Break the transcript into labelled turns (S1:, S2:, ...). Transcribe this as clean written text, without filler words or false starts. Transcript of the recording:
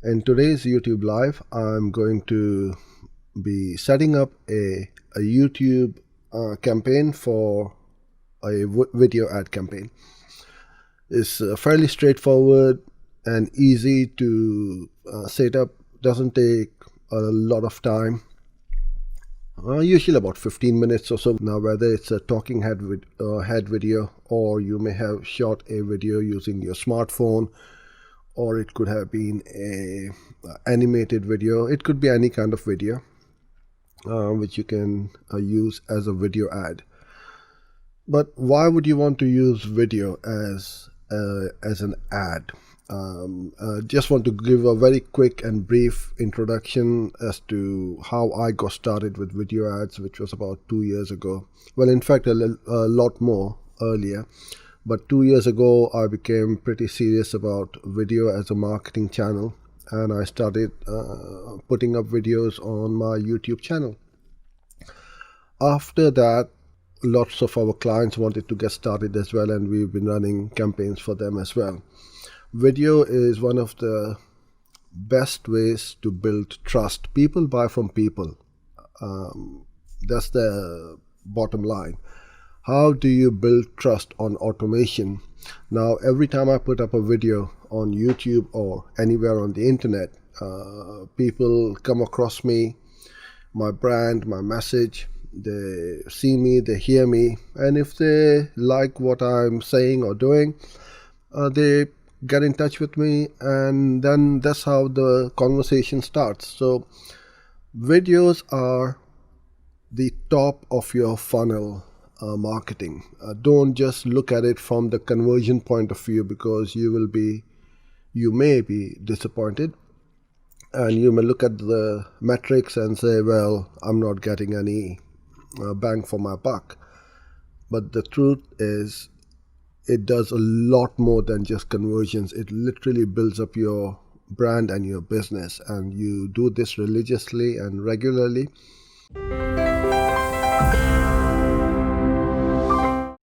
S1: In today's YouTube Live, I'm going to be setting up a YouTube campaign for a video ad campaign. It's fairly straightforward and easy to set up, doesn't take a lot of time. Usually about 15 minutes or so. Now, whether it's a talking head video, or you may have shot a video using your smartphone, or it could have been a animated video. It could be any kind of video which you can use as a video ad. But why would you want to use video as an ad? Just want to give a very quick and brief introduction as to how I got started with video ads, which was about 2 years ago. Well, in fact, a lot more earlier. But 2 years ago, I became pretty serious about video as a marketing channel, and I started putting up videos on my YouTube channel. After that, lots of our clients wanted to get started as well, and we've been running campaigns for them as well. Video is one of the best ways to build trust. People buy from people. That's the bottom line. How do you build trust on automation? Now, every time I put up a video on YouTube or anywhere on the internet, people come across me, my brand, my message. They see me, they hear me, and if they like what I'm saying or doing, they get in touch with me, and then that's how the conversation starts. So videos are the top of your funnel marketing. Don't just look at it from the conversion point of view, because you may be disappointed, and you may look at the metrics and say, well, I'm not getting any bang for my buck. But the truth is, it does a lot more than just conversions. It literally builds up your brand and your business, and you do this religiously and regularly.